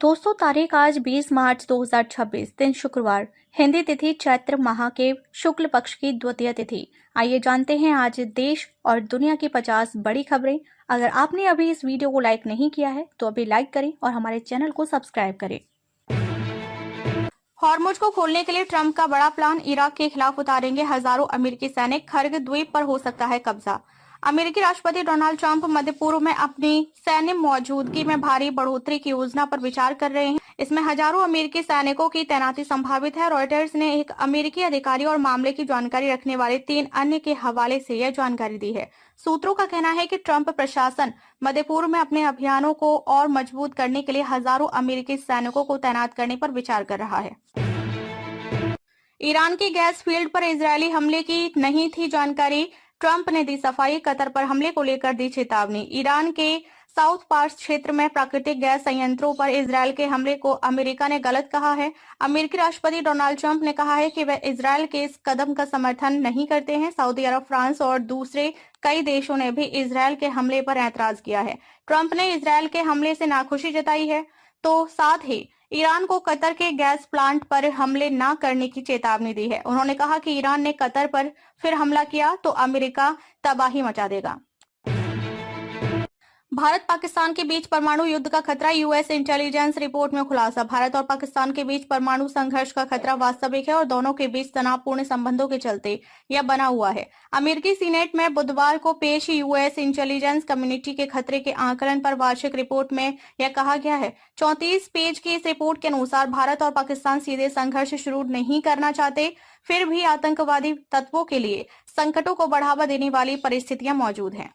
दोस्तों, तारीख आज 20 मार्च 2026 दिन शुक्रवार, हिंदी तिथि चैत्र माह के शुक्ल पक्ष की द्वितीय तिथि। आइए जानते हैं आज देश और दुनिया की 50 बड़ी खबरें। अगर आपने अभी इस वीडियो को लाइक नहीं किया है तो अभी लाइक करें और हमारे चैनल को सब्सक्राइब करें। हॉर्मुज को खोलने के लिए ट्रंप का बड़ा प्लान, इराक के खिलाफ उतारेंगे हजारों अमेरिकी सैनिक, खर्ग द्वीप पर हो सकता है कब्जा। अमेरिकी राष्ट्रपति डोनाल्ड ट्रंप मध्य पूर्व में अपनी सैन्य मौजूदगी में भारी बढ़ोतरी की योजना पर विचार कर रहे हैं। इसमें हजारों अमेरिकी सैनिकों की तैनाती संभावित है। रॉयटर्स ने एक अमेरिकी अधिकारी और मामले की जानकारी रखने वाले 3 अन्य के हवाले से यह जानकारी दी है। सूत्रों का कहना है कि ट्रंप प्रशासन मध्य पूर्व में अपने अभियानों को और मजबूत करने के लिए हजारों अमेरिकी सैनिकों को तैनात करने पर विचार कर रहा है। ईरान की गैस फील्ड पर इजरायली हमले की नहीं थी जानकारी, ट्रंप ने दी सफाई, कतर पर हमले को लेकर दी चेतावनी। ईरान के साउथ पार्स क्षेत्र में प्राकृतिक गैस संयंत्रों पर इजरायल के हमले को अमेरिका ने गलत कहा है। अमेरिकी राष्ट्रपति डोनाल्ड ट्रंप ने कहा है कि वे इजरायल के इस कदम का समर्थन नहीं करते हैं। सऊदी अरब, फ्रांस और दूसरे कई देशों ने भी इजरायल के हमले पर ऐतराज किया है। ट्रंप ने इजरायल के हमले से नाखुशी जताई है तो साथ ही ईरान को कतर के गैस प्लांट पर हमले न करने की चेतावनी दी है। उन्होंने कहा कि ईरान ने कतर पर फिर हमला किया तो अमेरिका तबाही मचा देगा। भारत पाकिस्तान के बीच परमाणु युद्ध का खतरा, यूएस इंटेलिजेंस रिपोर्ट में खुलासा। भारत और पाकिस्तान के बीच परमाणु संघर्ष का खतरा वास्तविक है और दोनों के बीच तनावपूर्ण संबंधों के चलते यह बना हुआ है। अमेरिकी सीनेट में बुधवार को पेश यूएस इंटेलिजेंस कम्युनिटी के खतरे के आकलन पर वार्षिक रिपोर्ट में यह कहा गया है। 34 पेज की इस रिपोर्ट के अनुसार भारत और पाकिस्तान सीधे संघर्ष शुरू नहीं करना चाहते, फिर भी आतंकवादी तत्वों के लिए संकटों को बढ़ावा देने वाली परिस्थितियां मौजूद हैं।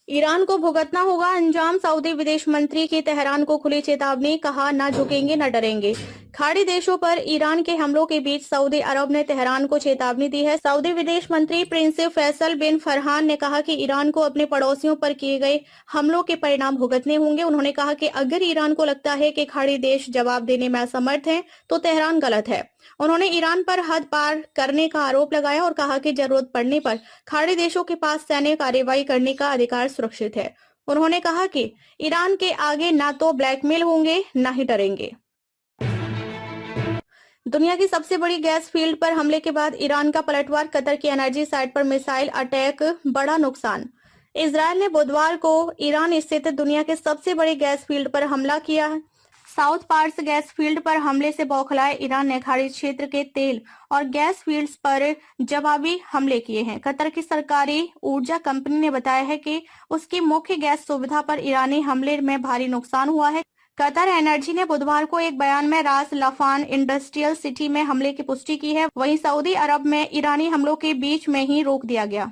ईरान को भुगतना होगा अंजाम, सऊदी विदेश मंत्री की तेहरान को खुली चेतावनी, कहा न झुकेंगे न डरेंगे। खाड़ी देशों पर ईरान के हमलों के बीच सऊदी अरब ने तेहरान को चेतावनी दी है। सऊदी विदेश मंत्री प्रिंस फैसल बिन फरहान ने कहा कि ईरान को अपने पड़ोसियों पर किए गए हमलों के परिणाम भुगतने होंगे। उन्होंने कहा कि अगर ईरान को लगता है कि खाड़ी देश जवाब देने में असमर्थ हैं, तो तेहरान गलत है। उन्होंने ईरान पर हद पार करने का आरोप लगाया और कहा कि जरूरत पड़ने पर खाड़ी देशों के पास सैन्य कार्रवाई करने का अधिकार सुरक्षित है। उन्होंने कहा कि ईरान के आगे न तो ब्लैकमेल होंगे न ही डरेंगे। दुनिया की सबसे बड़ी गैस फील्ड पर हमले के बाद ईरान का पलटवार, कतर की एनर्जी साइट पर मिसाइल अटैक, बड़ा नुकसान। इजरायल ने बुधवार को ईरान स्थित दुनिया के सबसे बड़ी गैस फील्ड पर हमला किया है। साउथ पार्स गैस फील्ड पर हमले से बौखलाए ईरान ने खाड़ी क्षेत्र के तेल और गैस फील्ड्स पर जवाबी हमले किए हैं। कतर की सरकारी ऊर्जा कंपनी ने बताया है कि उसकी मुख्य गैस सुविधा पर ईरानी हमले में भारी नुकसान हुआ है। कतर एनर्जी ने बुधवार को एक बयान में रास लफान इंडस्ट्रियल सिटी में हमले की पुष्टि की है। वहीं सऊदी अरब में ईरानी हमलों के बीच में ही रोक दिया गया।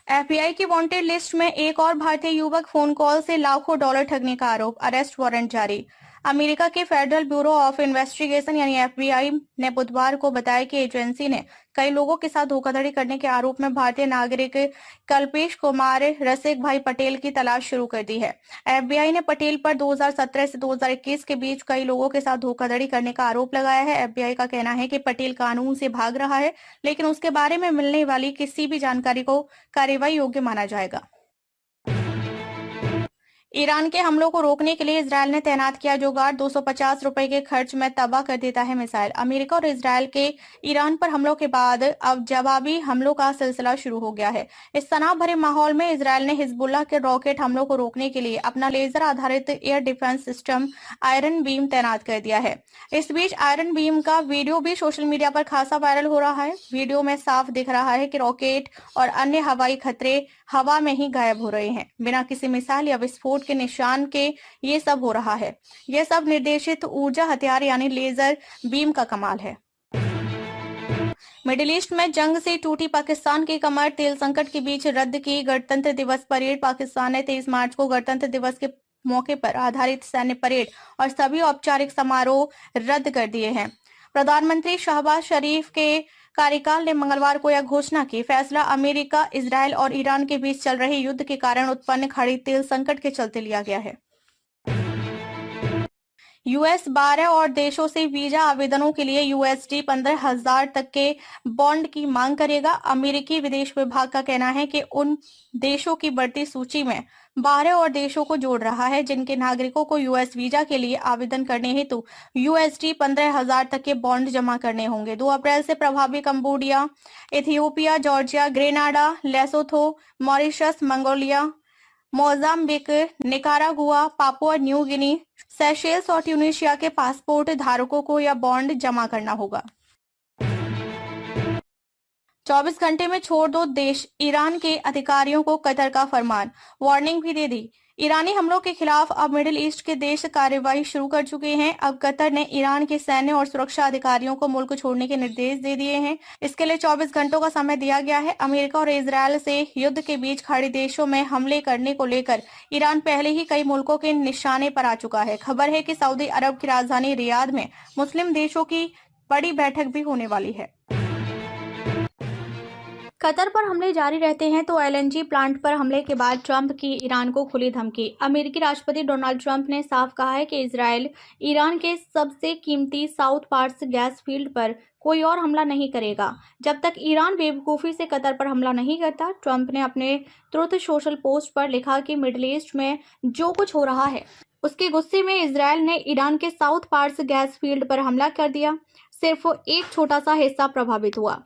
एफबीआई की वांटेड लिस्ट में एक और भारतीय युवक, फोन कॉल से लाखों डॉलर ठगने का आरोप, अरेस्ट वारंट जारी। अमेरिका के फेडरल ब्यूरो ऑफ इन्वेस्टिगेशन यानी एफबीआई ने बुधवार को बताया कि एजेंसी ने कई लोगों के साथ धोखाधड़ी करने के आरोप में भारतीय नागरिक कल्पेश कुमार रसिक भाई पटेल की तलाश शुरू कर दी है। एफबीआई ने पटेल पर 2017 से 2021 के बीच कई लोगों के साथ धोखाधड़ी करने का आरोप लगाया है। एफबीआई का कहना है कि पटेल कानून से भाग रहा है, लेकिन उसके बारे में मिलने वाली किसी भी जानकारी को कार्रवाई योग्य माना जाएगा। ईरान के हमलों को रोकने के लिए इजरायल ने तैनात किया जुगाड़, 250 रुपए के खर्च में तबाह कर देता है मिसाइल। अमेरिका और इजरायल के ईरान पर हमलों के बाद अब जवाबी हमलों का सिलसिला शुरू हो गया है। इस तनाव भरे माहौल में इजरायल ने हिजबुल्लाह के रॉकेट हमलों को रोकने के लिए अपना लेजर आधारित air defence system iron beam तैनात कर दिया है। इस बीच आयरन बीम का वीडियो भी सोशल मीडिया पर खासा वायरल हो रहा है। वीडियो में साफ दिख रहा है कि रॉकेट और अन्य हवाई खतरे हवा में ही गायब हो रहे हैं, बिना किसी मिसाइल या विस्फोट के निशान के ये सब हो रहा है। यह सब निर्देशित ऊर्जा हथियार यानी लेजर बीम का कमाल है। मिडिल ईस्ट में जंग से टूटी पाकिस्तान की कमर, तेल संकट के बीच रद्द की गणतंत्र दिवस परेड। पाकिस्तान ने 23 मार्च को गणतंत्र दिवस के मौके पर आधारित सैन्य परेड और सभी औपचारिक समारोह रद्द कर दिए हैं। प्रधानमंत्री शहबाज शरीफ के कार्यकाल ने मंगलवार को यह घोषणा की। फैसला अमेरिका, इजरायल और ईरान के बीच चल रहे युद्ध के कारण उत्पन्न खाड़ी तेल संकट के चलते लिया गया है। यूएस 12 और देशों से वीजा आवेदनों के लिए USD 15,000 तक के बॉन्ड की मांग करेगा। अमेरिकी विदेश विभाग का कहना है कि उन देशों की बढ़ती सूची में बारह और देशों को जोड़ रहा है, जिनके नागरिकों को यूएस वीजा के लिए आवेदन करने हेतु USD 15,000 तक के बॉन्ड जमा करने होंगे। 2 अप्रैल से प्रभावी Cambodia, Ethiopia, Georgia, Grenada, Lesotho, Mauritius, Mongolia, Mozambique, Nicaragua, Papua New Guinea, Seychelles और ट्यूनीशिया के पासपोर्ट धारकों को यह बॉन्ड जमा करना होगा। 24 घंटे में छोड़ दो देश, ईरान के अधिकारियों को कतर का फरमान, वार्निंग भी दे दी। ईरानी हमलों के खिलाफ अब मिडिल ईस्ट के देश कार्रवाई शुरू कर चुके हैं। अब कतर ने ईरान के सैन्य और सुरक्षा अधिकारियों को मुल्क छोड़ने के निर्देश दे दिए हैं। इसके लिए 24 घंटों का समय दिया गया है। अमेरिका और इजरायल से युद्ध के बीच खाड़ी देशों में हमले करने को लेकर ईरान पहले ही कई मुल्कों के निशाने पर आ चुका है। खबर है कि सऊदी अरब की राजधानी रियाद में मुस्लिम देशों की बड़ी बैठक भी होने वाली है। कतर पर हमले जारी रहते हैं तो LNG प्लांट पर हमले के बाद ट्रंप की ईरान को खुली धमकी। अमेरिकी राष्ट्रपति डोनाल्ड ट्रंप ने साफ कहा है कि इजरायल ईरान के सबसे कीमती साउथ पार्स गैस फील्ड पर कोई और हमला नहीं करेगा जब तक ईरान बेवकूफ़ी से कतर पर हमला नहीं करता। ट्रंप ने अपने ट्रुथ सोशल पोस्ट पर लिखा कि मिडिल ईस्ट में जो कुछ हो रहा है उसके गुस्से में इजरायल ने ईरान के साउथ पार्स गैस फील्ड पर हमला कर दिया। सिर्फ एक छोटा सा हिस्सा प्रभावित हुआ।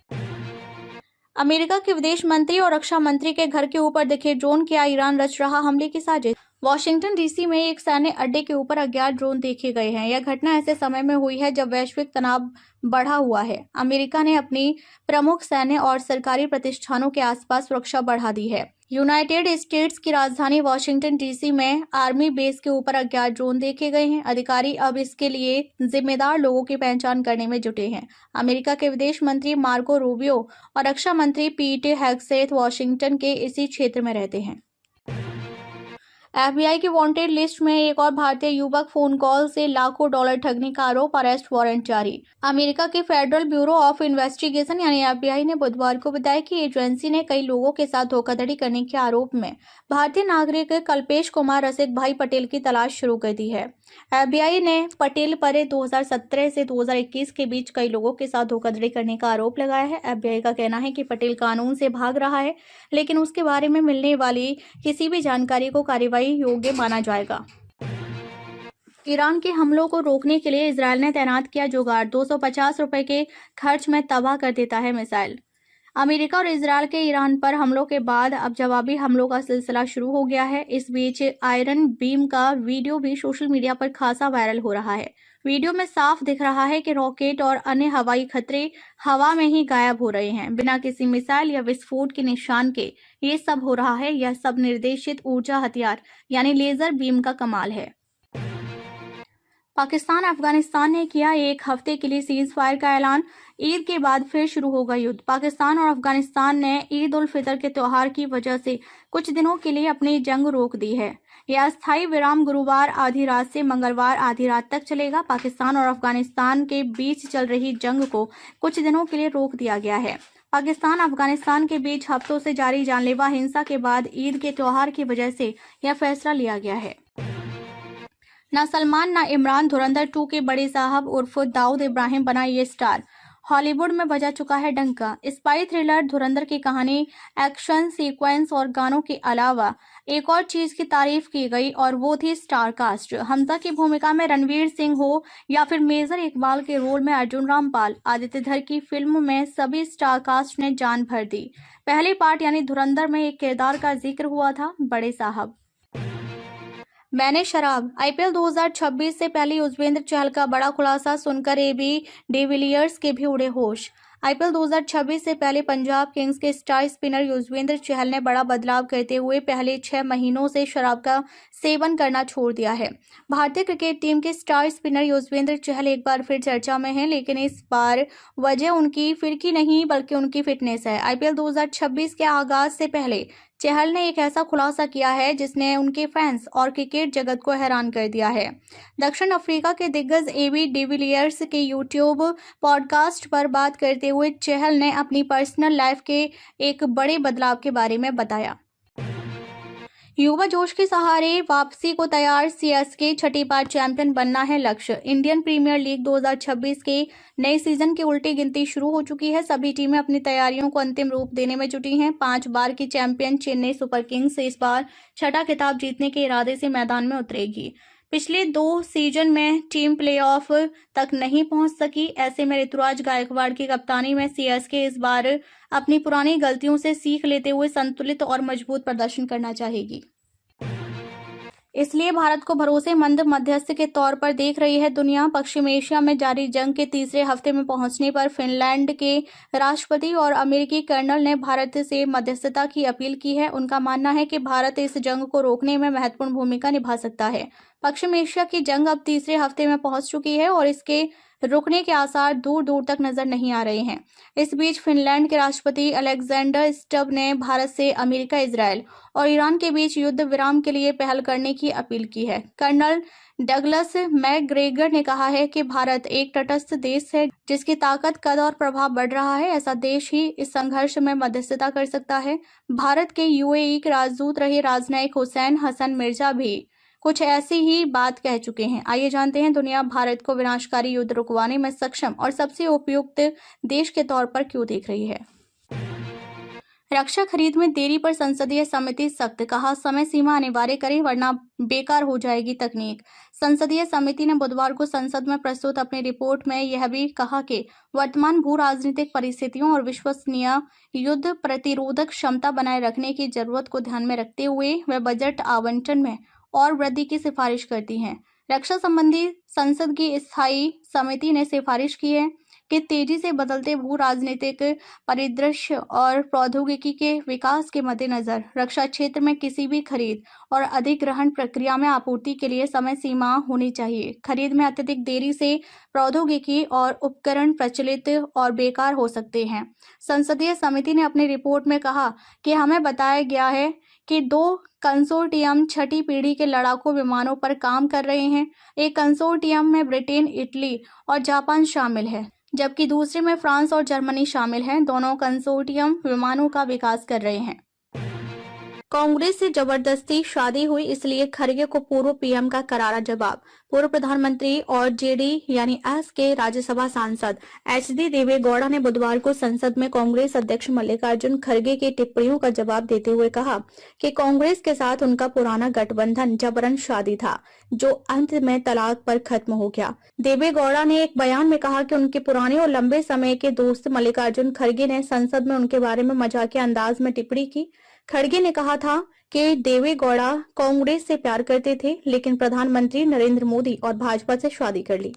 अमेरिका के विदेश मंत्री और रक्षा मंत्री के घर के ऊपर दिखे ड्रोन, क्या ईरान रच रहा हमले की साजिश। वाशिंगटन DC में एक सैन्य अड्डे के ऊपर अज्ञात ड्रोन देखे गए हैं। यह घटना ऐसे समय में हुई है जब वैश्विक तनाव बढ़ा हुआ है। अमेरिका ने अपनी प्रमुख सैन्य और सरकारी प्रतिष्ठानों के आसपास सुरक्षा बढ़ा दी है। यूनाइटेड स्टेट्स की राजधानी वाशिंगटन DC में आर्मी बेस के ऊपर अज्ञात ड्रोन देखे गए हैं। अधिकारी अब इसके लिए जिम्मेदार लोगों की पहचान करने में जुटे हैं। अमेरिका के विदेश मंत्री मार्को रूबियो और रक्षा मंत्री पीट हेगसेथ वाशिंगटन के इसी क्षेत्र में रहते हैं। FBI की वांटेड लिस्ट में एक और भारतीय युवक, फोन कॉल से लाखों डॉलर ठगने का आरोप, अरेस्ट वारंट जारी। अमेरिका के फेडरल ब्यूरो ऑफ इन्वेस्टिगेशन यानी FBI ने बुधवार को बताया कि एजेंसी ने कई लोगों के साथ धोखाधड़ी करने के आरोप में भारतीय नागरिक कल्पेश कुमार रसिक भाई पटेल की तलाश शुरू कर दी है। FBI ने पटेल पर 2017 से 2021 के बीच कई लोगों के साथ धोखाधड़ी करने का आरोप लगाया है। FBI का कहना है कि पटेल कानून से भाग रहा है, लेकिन उसके बारे में मिलने वाली किसी भी जानकारी को कार्रवाई योग्य माना जाएगा। ईरान के हमलों को रोकने के लिए इजरायल ने तैनात किया जुगाड़, 250 रुपए के खर्च में तबाह कर देता है मिसाइल। अमेरिका और इजरायल के ईरान पर हमलों के बाद अब जवाबी हमलों का सिलसिला शुरू हो गया है। इस बीच आयरन बीम का वीडियो भी सोशल मीडिया पर खासा वायरल हो रहा है। वीडियो में साफ दिख रहा है कि रॉकेट और अन्य हवाई खतरे हवा में ही गायब हो रहे हैं, बिना किसी मिसाइल या विस्फोट के निशान के ये सब हो रहा है। यह सब निर्देशित ऊर्जा हथियार यानी लेजर बीम का कमाल है। पाकिस्तान अफगानिस्तान ने किया एक हफ्ते के लिए सीज फायर का ऐलान, ईद के बाद फिर शुरू होगा युद्ध। पाकिस्तान और अफगानिस्तान ने ईद उल फितर के त्योहार की वजह से कुछ दिनों के लिए अपनी जंग रोक दी है। यह अस्थायी विराम गुरुवार आधी रात से मंगलवार आधी रात तक चलेगा। पाकिस्तान और अफगानिस्तान के बीच चल रही जंग को कुछ दिनों के लिए रोक दिया गया है। पाकिस्तान अफगानिस्तान के बीच हफ्तों से जारी जानलेवा हिंसा के बाद ईद के त्योहार की वजह से यह फैसला लिया गया है। ना सलमान ना इमरान, धुरंधर 2 के बड़े साहब उर्फ दाऊद इब्राहिम बना ये स्टार, हॉलीवुड में बजा चुका है डंका। स्पाई थ्रिलर धुरंधर की कहानी, एक्शन सीक्वेंस और गानों के अलावा एक और चीज की तारीफ की गई और वो थी स्टार कास्ट। हमजा की भूमिका में रणवीर सिंह हो या फिर मेजर इकबाल के रोल में अर्जुन रामपाल, आदित्य धर की फिल्म में सभी स्टार कास्ट ने जान भर दी। पहले पार्ट यानी धुरंधर में एक किरदार का जिक्र हुआ था, बड़े साहब। मैंने शराब, IPL 2026 से पहले युजवेंद्र चहल का बड़ा खुलासा सुनकर AB डिविलियर्स के भी उड़े होश। IPL 2026 से पहले पंजाब किंग्स के स्टार स्पिनर युजवेंद्र चहल ने बड़ा बदलाव करते हुए पहले 6 महीनों से शराब का सेवन करना छोड़ दिया है। भारतीय क्रिकेट टीम के स्टार स्पिनर युजवेंद्र चहल एक बार फिर चर्चा में हैं, लेकिन इस बार वजह उनकी फिरकी नहीं बल्कि उनकी फिटनेस है। IPL 2026 के आगाज से पहले चहल ने एक ऐसा खुलासा किया है जिसने उनके फैंस और क्रिकेट जगत को हैरान कर दिया है। दक्षिण अफ्रीका के दिग्गज AB डिविलियर्स के यूट्यूब पॉडकास्ट पर बात करते हुए चहल ने अपनी पर्सनल लाइफ के एक बड़े बदलाव के बारे में बताया। युवा जोश के सहारे वापसी को तैयार सीएसके, छठी बार चैंपियन बनना है लक्ष्य। इंडियन प्रीमियर लीग 2026 के नए सीजन की उल्टी गिनती शुरू हो चुकी है। सभी टीमें अपनी तैयारियों को अंतिम रूप देने में जुटी हैं। 5 बार की चैंपियन चेन्नई सुपर किंग्स इस बार छठा खिताब जीतने के इरादे से मैदान में उतरेगी। पिछले 2 सीजन में टीम प्लेऑफ तक नहीं पहुंच सकी। ऐसे में ऋतुराज गायकवाड़ की कप्तानी में सीएसके इस बार अपनी पुरानी गलतियों से सीख लेते हुए संतुलित और मजबूत प्रदर्शन करना चाहेगी। इसलिए भारत को भरोसेमंद मध्यस्थ के तौर पर देख रही है दुनिया। पश्चिम एशिया में जारी जंग के तीसरे हफ्ते में पहुंचने पर फिनलैंड के राष्ट्रपति और अमेरिकी कर्नल ने भारत से मध्यस्थता की अपील की है। उनका मानना है कि भारत इस जंग को रोकने में महत्वपूर्ण भूमिका निभा सकता है। पश्चिम एशिया की जंग अब तीसरे हफ्ते में पहुंच चुकी है और इसके रुकने के आसार दूर दूर तक नजर नहीं आ रहे हैं। इस बीच फिनलैंड के राष्ट्रपति अलेक्जेंडर स्टब ने भारत से अमेरिका, इजरायल और ईरान के बीच युद्ध विराम के लिए पहल करने की अपील की है। कर्नल डगलस मैकग्रेगर ने कहा है कि भारत एक तटस्थ देश है जिसकी ताकत, कद और प्रभाव बढ़ रहा है। ऐसा देश ही इस संघर्ष में मध्यस्थता कर सकता है। भारत के यूएई के राजदूत रहे राजनयिक हुसैन हसन मिर्जा भी कुछ ऐसी ही बात कह चुके हैं। आइए जानते हैं दुनिया भारत को विनाशकारी युद्ध रुकवाने में सक्षम और सबसे उपयुक्त देश के तौर पर क्यों देख रही है। रक्षा खरीद में देरी पर संसदीय समिति सख्त, कहा समय सीमा अनिवार्य करें वरना बेकार हो जाएगी तकनीक। संसदीय समिति ने बुधवार को संसद में प्रस्तुत अपनी रिपोर्ट में यह भी कहा कि वर्तमान भू राजनीतिक परिस्थितियों और विश्वसनीय युद्ध प्रतिरोधक क्षमता बनाए रखने की जरूरत को ध्यान में रखते हुए वह बजट आवंटन में और वृद्धि की सिफारिश करती हैं। रक्षा संबंधी संसद की स्थायी समिति ने सिफारिश की है कि तेजी से बदलते भू राजनीतिक परिदृश्य और प्रौद्योगिकी के विकास के मद्देनजर रक्षा क्षेत्र में किसी भी खरीद और अधिग्रहण प्रक्रिया में आपूर्ति के लिए समय सीमा होनी चाहिए। खरीद में अत्यधिक देरी से प्रौद्योगिकी और उपकरण प्रचलित और बेकार हो सकते हैं। संसदीय समिति ने अपनी रिपोर्ट में कहा कि हमें बताया गया है कि 2 कंसोर्टियम छठी पीढ़ी के लड़ाकू विमानों पर काम कर रहे हैं। एक कंसोर्टियम में ब्रिटेन, इटली और जापान शामिल है, जबकि दूसरे में फ्रांस और जर्मनी शामिल हैं। दोनों कंसोर्टियम विमानों का विकास कर रहे हैं। कांग्रेस से जबरदस्ती शादी हुई, इसलिए खड़गे को पूर्व पीएम का करारा जवाब। पूर्व प्रधानमंत्री और जेडी यानी एस के राज्यसभा सांसद एचडी देवेगौड़ा ने बुधवार को संसद में कांग्रेस अध्यक्ष मल्लिकार्जुन खड़गे की टिप्पणियों का जवाब देते हुए कहा कि कांग्रेस के साथ उनका पुराना गठबंधन जबरन शादी था, जो अंत में तलाक पर खत्म हो गया। देवेगौड़ा ने एक बयान में कहा कि उनके पुराने और लंबे समय के दोस्त मल्लिकार्जुन खड़गे ने संसद में उनके बारे में मजाकिया अंदाज में टिप्पणी की। खड़गे ने कहा था कि देवेगौड़ा कांग्रेस से प्यार करते थे, लेकिन प्रधानमंत्री नरेंद्र मोदी और भाजपा से शादी कर ली।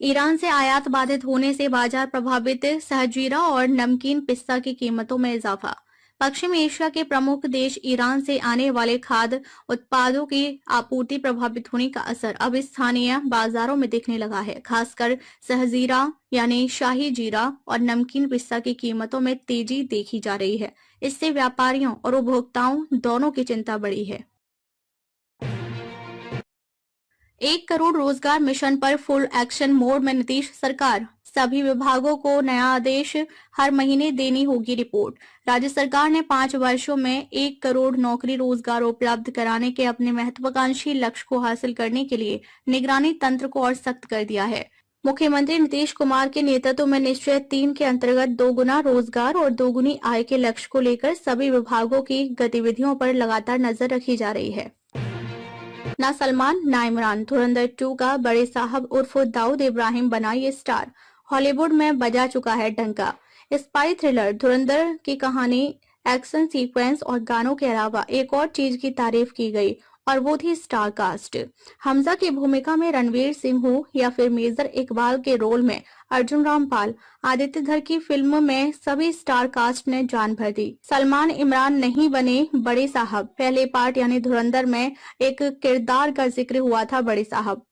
ईरान से आयात बाधित होने से बाजार प्रभावित, सहजीरा और नमकीन पिस्ता की कीमतों में इजाफा। पश्चिम एशिया के प्रमुख देश ईरान से आने वाले खाद्य उत्पादों की आपूर्ति प्रभावित होने का असर अब स्थानीय बाजारों में दिखने लगा है। खासकर सहजीरा यानी शाही जीरा और नमकीन पिस्ता की कीमतों में तेजी देखी जा रही है। इससे व्यापारियों और उपभोक्ताओं दोनों की चिंता बढ़ी है। 1 करोड़ रोजगार मिशन पर फुल एक्शन मोड में नीतीश सरकार, सभी विभागों को नया आदेश, हर महीने देनी होगी रिपोर्ट। राज्य सरकार ने 5 वर्षों में 1 करोड़ नौकरी रोजगार उपलब्ध कराने के अपने महत्वाकांक्षी लक्ष्य को हासिल करने के लिए निगरानी तंत्र को और सख्त कर दिया है। मुख्यमंत्री नीतीश कुमार के नेतृत्व में निश्चय 3 के अंतर्गत 2 गुना रोजगार और 2 गुनी आय के लक्ष्य को लेकर सभी विभागों की गतिविधियों पर लगातार नजर रखी जा रही है। ना सलमान ना इमरान, धुरंधर 2 का बड़े साहब उर्फ दाऊद इब्राहिम बना ये स्टार। हॉलीवुड में बजा चुका है डंका। स्पाई थ्रिलर धुरंधर की कहानी, एक्शन सीक्वेंस और गानों के अलावा एक और चीज की तारीफ की गई और वो थी स्टार कास्ट। हमजा की भूमिका में रणवीर सिंह हो या फिर मेजर इकबाल के रोल में अर्जुन रामपाल, आदित्य धर की फिल्म में सभी स्टार कास्ट ने जान भर दी। सलमान इमरान नहीं बने बड़े साहब। पहले पार्ट यानी धुरंधर में एक किरदार का जिक्र हुआ था बड़े साहब।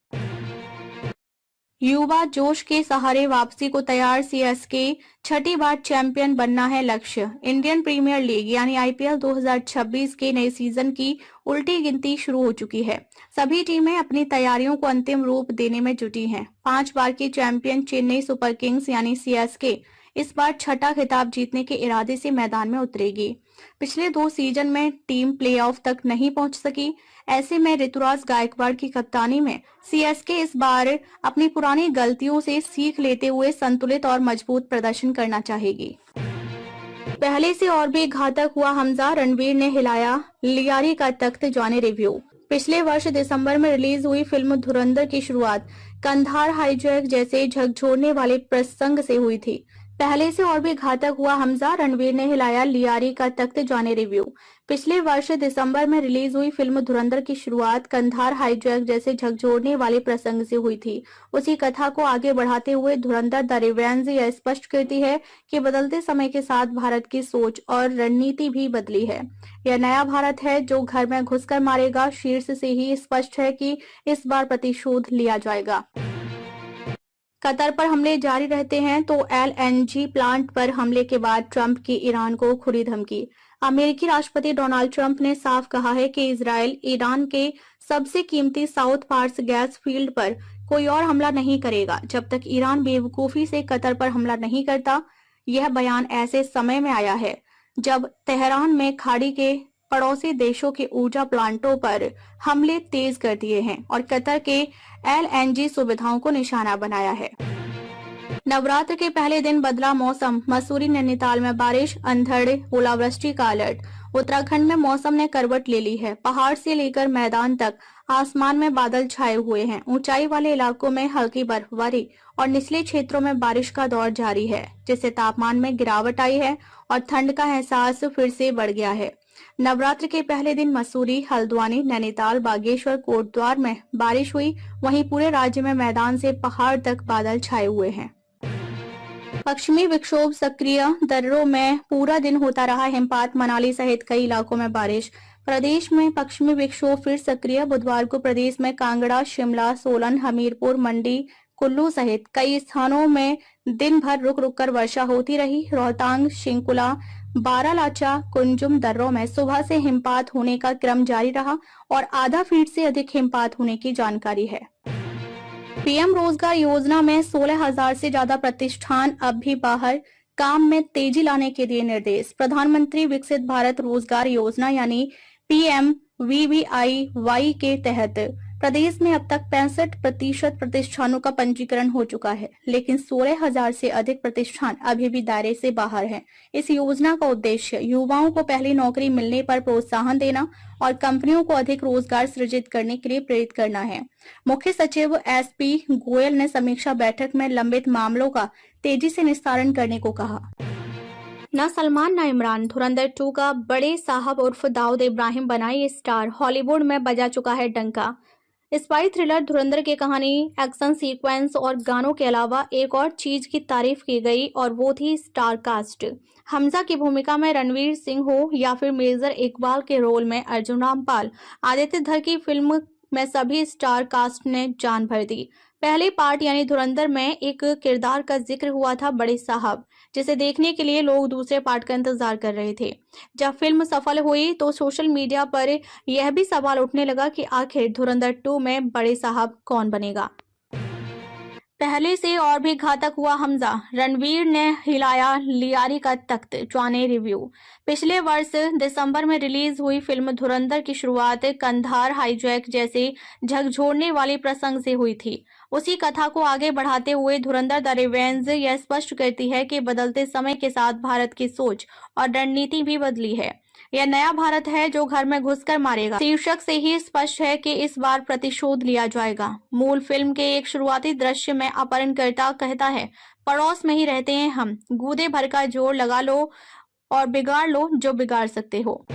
युवा जोश के सहारे वापसी को तैयार सीएसके, छठी बार चैंपियन बनना है लक्ष्य। इंडियन प्रीमियर लीग यानी आईपीएल 2026 के नए सीजन की उल्टी गिनती शुरू हो चुकी है। सभी टीमें अपनी तैयारियों को अंतिम रूप देने में जुटी हैं। 5 बार की चैंपियन चेन्नई सुपर किंग्स यानी सीएसके इस बार छठा खिताब जीतने के इरादे से मैदान में उतरेगी। पिछले 2 सीजन में टीम प्लेऑफ तक नहीं पहुंच सकी। ऐसे में ऋतुराज गायकवाड़ की कप्तानी में सीएसके इस बार अपनी पुरानी गलतियों से सीख लेते हुए संतुलित और मजबूत प्रदर्शन करना चाहेगी। पहले से और भी घातक हुआ हमजा, रणवीर ने हिलाया लियारी का तख्त, जाने रिव्यू। पिछले वर्ष दिसंबर में रिलीज हुई फिल्म धुरंधर की शुरुआत कंधार हाईजैक जैसे झकझोरने वाले प्रसंग से हुई थी। पहले से और भी घातक हुआ हमजा, रणवीर ने हिलाया लियारी का तख्त, जाने रिव्यू। पिछले वर्ष दिसंबर में रिलीज हुई फिल्म धुरंधर की शुरुआत कंधार हाईजैक जैसे झकझोरने वाले प्रसंग से हुई थी। उसी कथा को आगे बढ़ाते हुए धुरंधर द रिवेंज यह स्पष्ट करती है कि बदलते समय के साथ भारत की सोच और रणनीति भी बदली है। यह नया भारत है जो घर में घुसकर मारेगा। शीर्ष से ही स्पष्ट है कि इस बार प्रतिशोध लिया जाएगा। कतर पर हमले जारी रहते हैं तो एलएनजी प्लांट पर हमले के बाद ट्रंप की ईरान को खुली धमकी। अमेरिकी राष्ट्रपति डोनाल्ड ट्रंप ने साफ कहा है कि इजराइल ईरान के सबसे कीमती साउथ पार्स गैस फील्ड पर कोई और हमला नहीं करेगा जब तक ईरान बेवकूफी से कतर पर हमला नहीं करता। यह बयान ऐसे समय में आया है जब तेहरान में खाड़ी के पड़ोसी देशों के ऊर्जा प्लांटों पर हमले तेज कर दिए हैं और कतर के एलएनजी सुविधाओं को निशाना बनाया है। नवरात्र के पहले दिन बदला मौसम, मसूरी नैनीताल में बारिश, अंधड़, ओलावृष्टि का अलर्ट। उत्तराखंड में मौसम ने करवट ले ली है। पहाड़ से लेकर मैदान तक आसमान में बादल छाए हुए हैं। ऊंचाई वाले इलाकों में हल्की बर्फबारी और निचले क्षेत्रों में बारिश का दौर जारी है, जिससे तापमान में गिरावट आई है और ठंड का एहसास फिर से बढ़ गया है। नवरात्र के पहले दिन मसूरी, हल्द्वानी, नैनीताल, बागेश्वर, कोटद्वार में बारिश हुई। वहीं पूरे राज्य में मैदान से पहाड़ तक बादल छाए हुए हैं। पश्चिमी विक्षोभ सक्रिय, दर्रों में पूरा दिन होता रहा हिमपात। मनाली सहित कई इलाकों में बारिश। प्रदेश में पश्चिमी विक्षोभ फिर सक्रिय। बुधवार को प्रदेश में कांगड़ा, शिमला, सोलन, हमीरपुर, मंडी, कुल्लू सहित कई स्थानों में दिन भर रुक रुक कर वर्षा होती रही। रोहतांग, शिंकुला, बारालाचा, कुंजुम दर्रों में सुबह से हिमपात होने का क्रम जारी रहा और आधा फीट से अधिक हिमपात होने की जानकारी है। पीएम रोजगार योजना में 16,000 से ज्यादा प्रतिष्ठान अब भी बाहर, काम में तेजी लाने के दिए निर्देश। प्रधानमंत्री विकसित भारत रोजगार योजना यानी PMVVIY के तहत प्रदेश में अब तक 65% प्रतिष्ठानों का पंजीकरण हो चुका है, लेकिन 16,000 से अधिक प्रतिष्ठान अभी भी दायरे से बाहर हैं। इस योजना का उद्देश्य युवाओं को पहली नौकरी मिलने पर प्रोत्साहन देना और कंपनियों को अधिक रोजगार सृजित करने के लिए प्रेरित करना है। मुख्य सचिव SP गोयल ने समीक्षा बैठक में लंबित मामलों का तेजी से निस्तारण करने को कहा। न सलमान न इमरान, धुरंधर 2 का बड़े साहब उर्फ दाऊद इब्राहिम बनाई स्टार। हॉलीवुड में बजा चुका है डंका। स्पाई थ्रिलर धुरंधर की कहानी, एक्शन सीक्वेंस और गानों के अलावा एक और चीज की तारीफ की गई और वो थी स्टार कास्ट। हमजा की भूमिका में रणवीर सिंह हो या फिर मेजर इकबाल के रोल में अर्जुन रामपाल, आदित्य धर की फिल्म में सभी स्टार कास्ट ने जान भर दी। पहले पार्ट यानी धुरंधर में एक किरदार का जिक्र हुआ था बड़े साहब, जिसे देखने के लिए लोग दूसरे पार्ट का इंतजार कर रहे थे। जब फिल्म सफल हुई तो सोशल मीडिया पर यह भी सवाल उठने लगा कि आखिर धुरंधर 2 में बड़े साहब कौन बनेगा। पहले से और भी घातक हुआ हमजा, रणवीर ने हिलाया लियारी का तख्त, जाने रिव्यू। पिछले वर्ष दिसंबर में रिलीज हुई फिल्म धुरंधर की शुरुआत कंधार हाईजैक जैसे झकझोरने वाले प्रसंग से हुई थी। उसी कथा को आगे बढ़ाते हुए धुरंधर द रिवेंज यह स्पष्ट करती है कि बदलते समय के साथ भारत की सोच और रणनीति भी बदली है। यह नया भारत है जो घर में घुसकर मारेगा। शीर्षक से ही स्पष्ट है कि इस बार प्रतिशोध लिया जाएगा। मूल फिल्म के एक शुरुआती दृश्य में अपहरणकर्ता कहता है, पड़ोस में ही रहते हैं हम, गूदे भर का जोर लगा लो और बिगाड़ लो जो बिगाड़ सकते हो।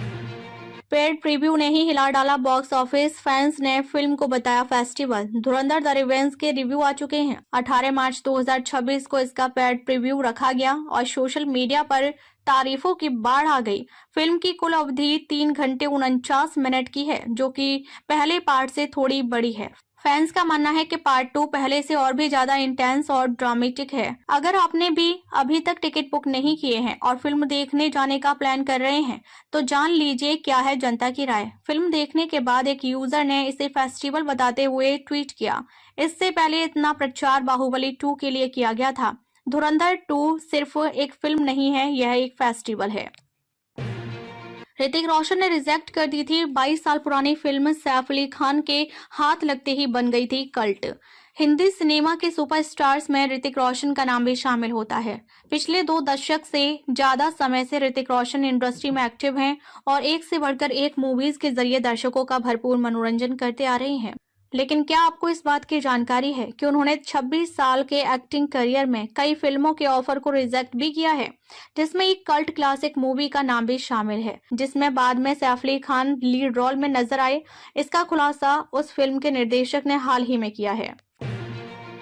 पेड प्रीव्यू ने ही हिला डाला बॉक्स ऑफिस। फैंस ने फिल्म को बताया फेस्टिवल। धुरंधर द रिवेंज के रिव्यू आ चुके हैं। 18 मार्च 2026 को इसका पेड प्रीव्यू रखा गया और सोशल मीडिया पर तारीफों की बाढ़ आ गई। फिल्म की कुल अवधि 3 घंटे 49 मिनट की है, जो कि पहले पार्ट से थोड़ी बड़ी है। फैंस का मानना है कि पार्ट 2 पहले से और भी ज्यादा इंटेंस और ड्रामेटिक है। अगर आपने भी अभी तक टिकट बुक नहीं किए हैं और फिल्म देखने जाने का प्लान कर रहे हैं तो जान लीजिए क्या है जनता की राय। फिल्म देखने के बाद एक यूजर ने इसे फेस्टिवल बताते हुए ट्वीट किया, इससे पहले इतना प्रचार बाहुबली 2 के लिए किया गया था धुरंधर 2 सिर्फ एक फिल्म नहीं है, यह एक फेस्टिवल है। ऋतिक रोशन ने रिजेक्ट कर दी थी 22 साल पुरानी फिल्म सैफ अली खान के हाथ लगते ही बन गई थी कल्ट। हिंदी सिनेमा के सुपरस्टार्स में ऋतिक रोशन का नाम भी शामिल होता है। पिछले 2 दशक से ज्यादा समय से ऋतिक रोशन इंडस्ट्री में एक्टिव हैं और एक से बढ़कर एक मूवीज के जरिए दर्शकों का भरपूर मनोरंजन करते आ रहे हैं। लेकिन क्या आपको इस बात की जानकारी है कि उन्होंने 26 साल के एक्टिंग करियर में कई फिल्मों के ऑफर को रिजेक्ट भी किया है, जिसमें एक कल्ट क्लासिक मूवी का नाम भी शामिल है, जिसमें बाद में सैफ अली खान लीड रोल में नजर आए। इसका खुलासा उस फिल्म के निर्देशक ने हाल ही में किया है।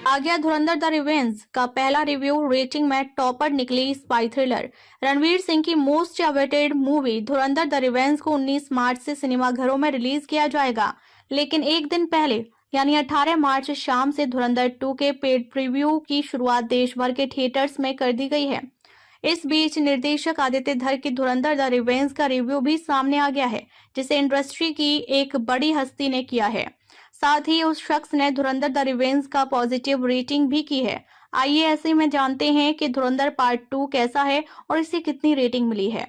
आ गया धुरंधर द रिवेंज का पहला रिव्यू। रेटिंग में टॉपर निकली स्पाई थ्रिलर। रणवीर सिंह की most awaited movie Dhurandhar the revenge को 19 मार्च से सिनेमाघरों में रिलीज किया जाएगा, लेकिन एक दिन पहले यानी 18 मार्च शाम से धुरंधर 2 के पेड प्रीव्यू की शुरुआत देश भर के थिएटर्स में कर दी गई है। इस बीच निर्देशक आदित्य धर की धुरंधर द रिवेंज का रिव्यू भी सामने आ गया है, जिसे इंडस्ट्री की एक बड़ी हस्ती ने किया है। साथ ही उस शख्स ने धुरंधर द रिवेंज का पॉजिटिव रेटिंग भी की है। आइए ऐसे में जानते हैं कि धुरंधर पार्ट 2 कैसा है और इसे कितनी रेटिंग मिली है।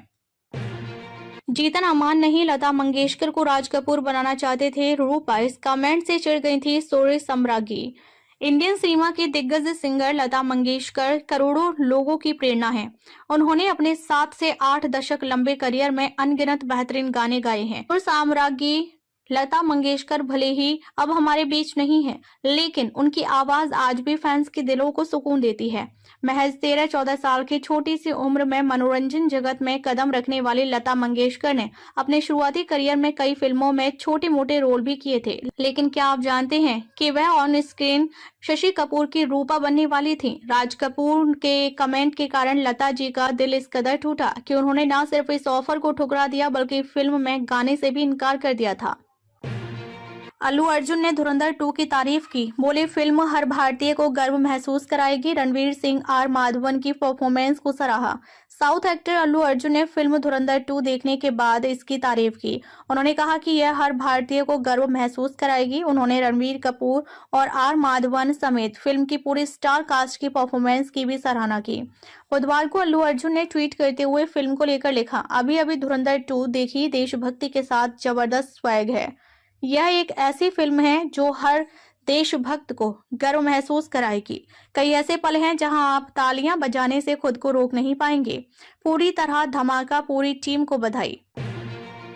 जीतन अमान नहीं, लता मंगेशकर को राज कपूर बनाना चाहते थे रूपा। इस कमेंट से चिढ़ गई थी सोरे सम्रागी। इंडियन सिनेमा की दिग्गज सिंगर लता मंगेशकर करोड़ों लोगों की प्रेरणा है। उन्होंने अपने 7 से 8 दशक लंबे करियर में अनगिनत बेहतरीन गाने गाए हैं। और साम्राज्ञी लता मंगेशकर भले ही अब हमारे बीच नहीं है, लेकिन उनकी आवाज आज भी फैंस के दिलों को सुकून देती है। महज 13-14 साल की छोटी सी उम्र में मनोरंजन जगत में कदम रखने वाली लता मंगेशकर ने अपने शुरुआती करियर में कई फिल्मों में छोटे मोटे रोल भी किए थे। लेकिन क्या आप जानते हैं कि वह ऑन स्क्रीन शशि कपूर की रूपा बनने वाली थी। राज कपूर के कमेंट के कारण लता जी का दिल इस कदर टूटा कि उन्होंने न सिर्फ इस ऑफर को ठुकरा दिया, बल्कि फिल्म में गाने से भी इनकार कर दिया था। अल्लू अर्जुन ने धुरंधर 2 की तारीफ की। बोले, फिल्म हर भारतीय को गर्व महसूस कराएगी। रणवीर सिंह, आर माधवन की परफॉर्मेंस को सराहा। साउथ एक्टर अल्लू अर्जुन ने फिल्म धुरंधर 2 देखने के बाद इसकी तारीफ की। उन्होंने कहा कि यह हर भारतीय को गर्व महसूस कराएगी। उन्होंने रणवीर कपूर और आर माधवन समेत फिल्म की पूरी स्टार कास्ट की परफॉर्मेंस की भी सराहना की। बुधवार को अल्लू अर्जुन ने ट्वीट करते हुए फिल्म को लेकर लिखा, अभी अभी धुरंधर 2 देखी, देशभक्ति के साथ जबरदस्त स्वैग है। यह एक ऐसी फिल्म है जो हर देशभक्त को गर्व महसूस कराएगी। कई ऐसे पल हैं जहां आप तालियां बजाने से खुद को रोक नहीं पाएंगे। पूरी तरह धमाका, पूरी टीम को बधाई।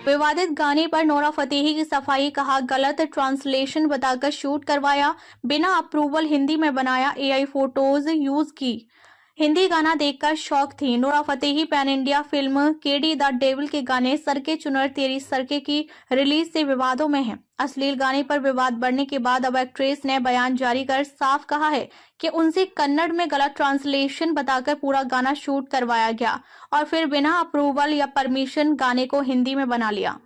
विवादित गाने पर नोरा फतेही की सफाई, कहा गलत ट्रांसलेशन बताकर शूट करवाया, बिना अप्रूवल हिंदी में बनाया, एआई फोटोज यूज की। हिंदी गाना देखकर शौक थी। Nora Fatehi pan India film KD the devil के गाने सरके चुनर तेरी सरके की रिलीज से विवादों में है। अश्लील गाने पर विवाद बढ़ने के बाद अब एक्ट्रेस ने बयान जारी कर साफ कहा है कि उनसे कन्नड़ में गलत ट्रांसलेशन बताकर पूरा गाना शूट करवाया गया और फिर बिना अप्रूवल या परमिशन गाने को हिंदी में बना लिया।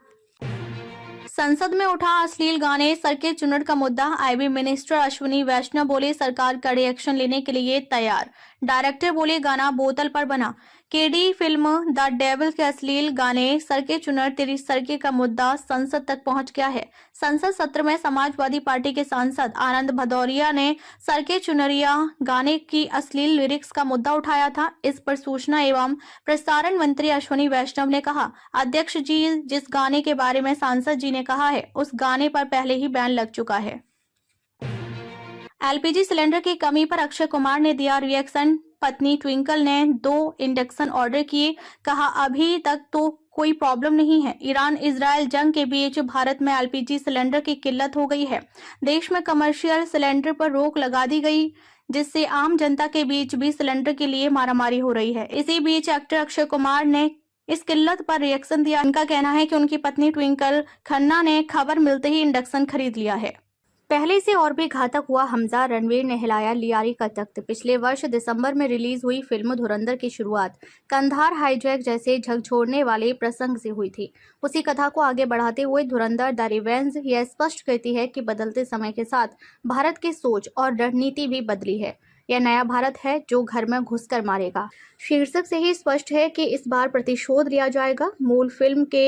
संसद में उठा अश्लील गाने सरके चुनर का मुद्दा। आईबी मिनिस्टर अश्विनी वैष्णव बोले, सरकार कड़े एक्शन लेने के लिए तैयार। डायरेक्टर बोले, गाना बोतल पर बना। केडी फिल्म द डेविल के अश्लील गाने सरके चुनर तेरी सरके का मुद्दा संसद तक पहुंच गया है। संसद सत्र में समाजवादी पार्टी के सांसद आनंद भदौरिया ने सरके चुनरिया गाने की अश्लील लिरिक्स का मुद्दा उठाया था। इस पर सूचना एवं प्रसारण मंत्री अश्विनी वैष्णव ने कहा, अध्यक्ष जी, जिस गाने के बारे में सांसद जी ने कहा है उस गाने पर पहले ही बैन लग चुका है। एलपीजी सिलेंडर की कमी पर अक्षय कुमार ने दिया रिएक्शन। पत्नी ट्विंकल ने 2 इंडक्शन ऑर्डर किए, कहा अभी तक तो कोई प्रॉब्लम नहीं है। ईरान इजराइल जंग के बीच भारत में एलपीजी सिलेंडर की किल्लत हो गई है। देश में कमर्शियल सिलेंडर पर रोक लगा दी गई, जिससे आम जनता के बीच भी सिलेंडर के लिए मारामारी हो रही है। इसी बीच एक्टर अक्षय कुमार ने इस किल्लत पर रिएक्शन दिया। उनका कहना है कि उनकी पत्नी ट्विंकल खन्ना ने खबर मिलते ही इंडक्शन खरीद लिया है। पहले से और भी घातक हुआ हमजा, रणवीर ने हिलाया लियारी का तख्त। पिछले वर्ष दिसंबर में रिलीज हुई फिल्म धुरंधर की शुरुआत कंधार हाईजैक जैसे झकझोरने वाले प्रसंग से हुई थी। उसी कथा को आगे बढ़ाते हुए धुरंधर द रिवेंज यह स्पष्ट करती है कि बदलते समय के साथ भारत की सोच और रणनीति भी बदली है। यह नया भारत है जो घर में घुसकर मारेगा। शीर्षक से ही स्पष्ट है कि इस बार प्रतिशोध लिया जाएगा। मूल फिल्म के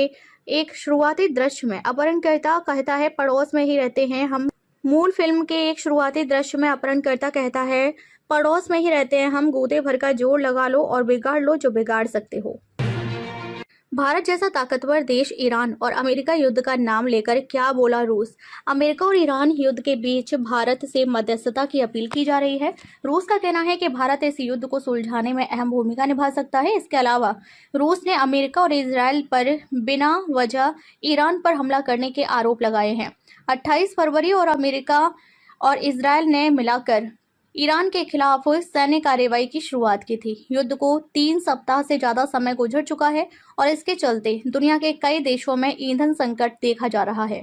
एक शुरुआती दृश्य में अपहरणकर्ता कहता है, पड़ोस में ही रहते हैं हम, मूल फिल्म के एक शुरुआती दृश्य में अपहरणकर्ता कहता है, पड़ोस में ही रहते हैं हम, गोदे भर का जोर लगा लो और बिगाड़ लो जो बिगाड़ सकते हो। भारत जैसा ताकतवर देश ईरान और अमेरिका युद्ध का नाम लेकर क्या बोला रूस? अमेरिका और ईरान युद्ध के बीच भारत से मध्यस्थता की अपील की जा रही है। रूस का कहना है कि भारत इस युद्ध को सुलझाने में अहम भूमिका निभा सकता है। इसके अलावा रूस ने अमेरिका और इजरायल पर बिना वजह ईरान पर हमला करने के आरोप लगाए हैं। 28 फरवरी और अमेरिका और इजरायल ने मिलाकर ईरान के खिलाफ सैन्य कार्रवाई की शुरुआत की थी। युद्ध को 3 सप्ताह से ज्यादा समय गुजर चुका है और इसके चलते दुनिया के कई देशों में ईंधन संकट देखा जा रहा है।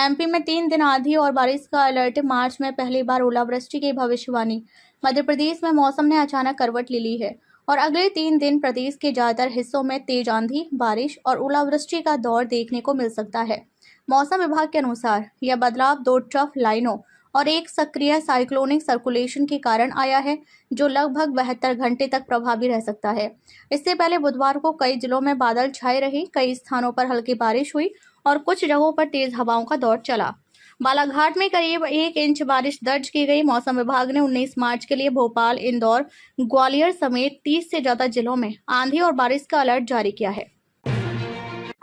एमपी में 3 दिन आंधी और बारिश का अलर्ट। मार्च में पहली बार ओलावृष्टि की भविष्यवाणी। मध्य प्रदेश में मौसम ने अचानक करवट ले ली है और अगले 3 दिन प्रदेश के ज्यादातर हिस्सों में तेज आंधी, बारिश और ओलावृष्टि का दौर देखने को मिल सकता है। मौसम विभाग के अनुसार यह बदलाव 2 ट्रफ लाइनों और एक सक्रिय साइक्लोनिक सर्कुलेशन के कारण आया है, जो लगभग 72 घंटे तक प्रभावी रह सकता है। इससे पहले बुधवार को कई जिलों में बादल छाए रहे, कई स्थानों पर हल्की बारिश हुई और कुछ जगहों पर तेज हवाओं का दौर चला। बालाघाट में करीब 1 इंच बारिश दर्ज की गई। मौसम विभाग ने 19 मार्च के लिए भोपाल, इंदौर, ग्वालियर समेत 30 से ज्यादा जिलों में आंधी और बारिश का अलर्ट जारी किया है।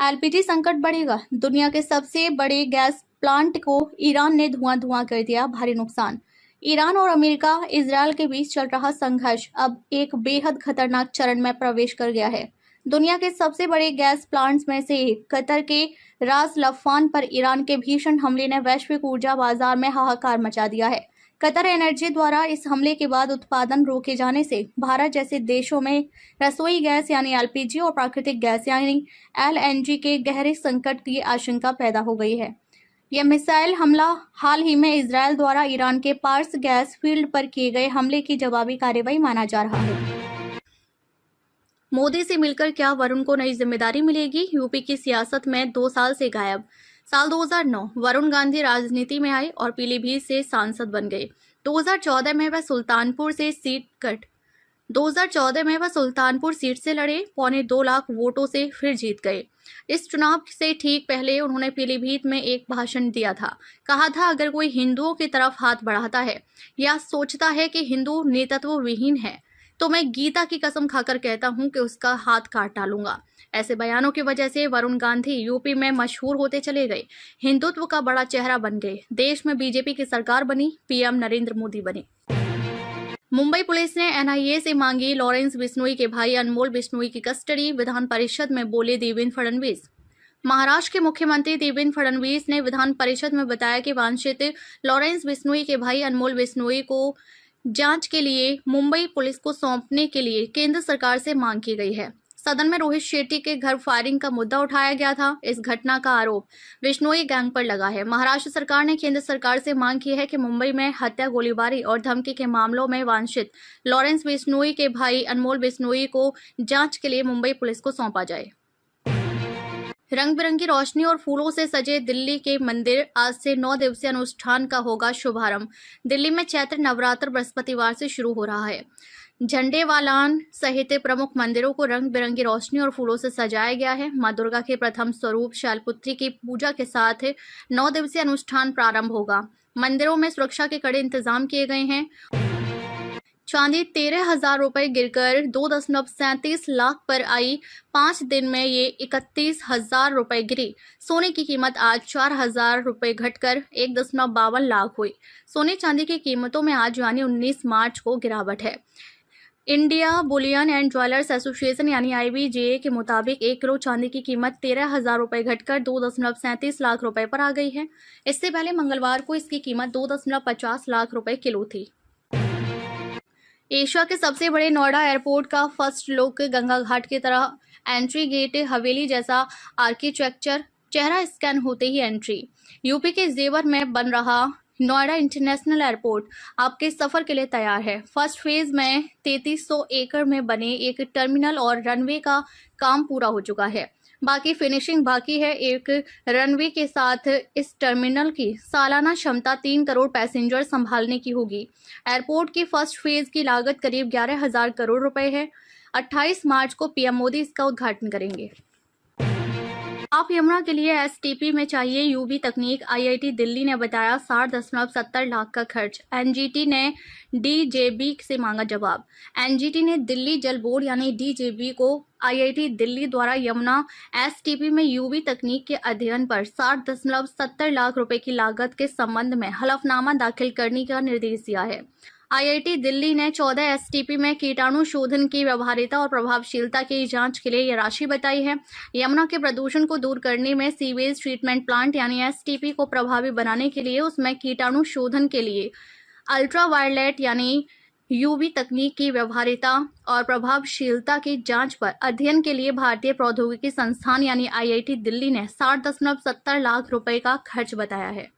एलपीजी संकट बढ़ेगा। दुनिया के सबसे बड़े गैस प्लांट को ईरान ने धुआं कर दिया, भारी नुकसान। ईरान और अमेरिका इजरायल के बीच चल रहा संघर्ष अब एक बेहद खतरनाक चरण में प्रवेश कर गया है। दुनिया के सबसे बड़े गैस प्लांट्स में से एक कतर के रास लफान पर ईरान के भीषण हमले ने वैश्विक ऊर्जा बाजार में हाहाकार मचा दिया है। कतर एनर्जी द्वारा इस हमले के बाद उत्पादन रोके जाने से भारत जैसे देशों में रसोई गैस यानी एलपीजी और प्राकृतिक गैस यानी एलएनजी के गहरे संकट की आशंका पैदा हो गई है। यह मिसाइल हमला हाल ही में इजरायल द्वारा ईरान के पार्स गैस फील्ड पर किए गए हमले की जवाबी कार्रवाई माना जा रहा है। मोदी से मिलकर क्या वरुण को नई जिम्मेदारी मिलेगी? यूपी की सियासत में 2 साल से गायब। साल 2009 वरुण गांधी राजनीति में आए और पीलीभीत से सांसद बन गए। 2014 में वह सुल्तानपुर सीट से लड़े, 2.25 लाख वोटों से फिर जीत गए। इस चुनाव से ठीक पहले उन्होंने पीलीभीत में एक भाषण दिया था। कहा था, अगर कोई हिंदुओं की तरफ हाथ बढ़ाता है या सोचता है कि हिंदू नेतृत्व विहीन है, तो मैं गीता की कसम खाकर कहता हूं कि उसका हाथ काट डालूंगा। ऐसे बयानों की वजह से वरुण गांधी यूपी में मशहूर होते चले गए, हिंदुत्व का बड़ा चेहरा बन गए। देश में बीजेपी की सरकार बनी, पीएम नरेंद्र मोदी बने। मुंबई पुलिस ने एनआईए से मांगी लॉरेंस बिश्नोई के भाई अनमोल बिश्नोई की कस्टडी। विधान परिषद में बोले देवेंद्र फडणवीस। महाराष्ट्र के मुख्यमंत्री देवेंद्र फडणवीस ने विधान परिषद में बताया कि वांछित लॉरेंस बिश्नोई के भाई अनमोल बिश्नोई को जांच के लिए मुंबई पुलिस को सौंपने के लिए केंद्र सरकार से मांग की गई है। सदन में रोहित शेट्टी के घर फायरिंग का मुद्दा उठाया गया था। इस घटना का आरोप बिश्नोई गैंग पर लगा है। महाराष्ट्र सरकार ने केंद्र सरकार से मांग की है कि मुंबई में हत्या, गोलीबारी और धमकी के मामलों में वांछित लॉरेंस बिश्नोई के भाई अनमोल बिश्नोई को जांच के लिए मुंबई पुलिस को सौंपा जाए। रंग बिरंगी रोशनी और फूलों से सजे दिल्ली के मंदिर, आज से 9 दिवसीय अनुष्ठान का होगा शुभारंभ। दिल्ली में चैत्र नवरात्र बृहस्पतिवार से शुरू हो रहा है। झंडेवालान सहित प्रमुख मंदिरों को रंग बिरंगी रोशनी और फूलों से सजाया गया है। मां दुर्गा के प्रथम स्वरूप शैलपुत्री की पूजा के साथ 9 दिवसीय अनुष्ठान प्रारंभ होगा। मंदिरों में सुरक्षा के कड़े इंतजाम किए गए हैं। चांदी 13,000 रुपए गिरकर 2.37 लाख पर आई। 5 दिन में ये 31,000 रुपए गिरी। सोने की कीमत आज 4,000 रुपए घटकर 1.52 लाख हुई। सोने चांदी की कीमतों में आज यानी 19 मार्च को गिरावट है। India Boolean and jewellers association यानी IBJ के मुताबिक 1 किलो चांदी की कीमत 13,000 रुपए घटकर 2.37 लाख रुपए पर आ गई है। इससे पहले मंगलवार को इसकी कीमत 2.50 लाख रुपए किलो थी। एशिया के सबसे बड़े नोएडा एयरपोर्ट का फर्स्ट लुक। गंगा घाट की तरह एंट्री गेट, हवेली जैसा आर्किटेक्चर, चेहरा स्कैन होते ही एंट्री। यूपी के जेवर में बन रहा नोएडा इंटरनेशनल एयरपोर्ट आपके सफर के लिए तैयार है। फर्स्ट फेज में 3300 एकड़ में बने एक टर्मिनल और रनवे का काम पूरा हो चुका है। बाकी फिनिशिंग बाकी है। एक रनवे के साथ इस टर्मिनल की सालाना क्षमता 3 करोड़ पैसेंजर संभालने की होगी। एयरपोर्ट की फर्स्ट फेज की लागत करीब 11,000 करोड़ रुपए है। 28 मार्च को पीएम मोदी इसका उद्घाटन करेंगे। आप यमुना के लिए एसटीपी में चाहिए यूवी तकनीक। आईआईटी दिल्ली ने बताया 60.70 लाख का खर्च। एनजीटी ने डीजेबी से मांगा जवाब। एनजीटी ने दिल्ली जल बोर्ड यानी डीजेबी को आईआईटी दिल्ली द्वारा यमुना एसटीपी में यूवी तकनीक के अध्ययन पर 60.70 लाख रुपए की लागत के संबंध में हलफनामा दाखिल करने का निर्देश दिया है। आईआईटी दिल्ली ने 14 एसटीपी में कीटाणु शोधन की व्यवहार्यता और प्रभावशीलता की जांच के लिए यह राशि बताई है। यमुना के प्रदूषण को दूर करने में सीवेज ट्रीटमेंट प्लांट यानी एसटीपी को प्रभावी बनाने के लिए उसमें कीटाणु शोधन के लिए अल्ट्रावायलेट यानी यूवी तकनीक की व्यवहार्यता और प्रभावशीलता की जांच पर अध्ययन के लिए भारतीय प्रौद्योगिकी संस्थान यानी आईआईटी दिल्ली ने 60.70 लाख रुपए का खर्च बताया है।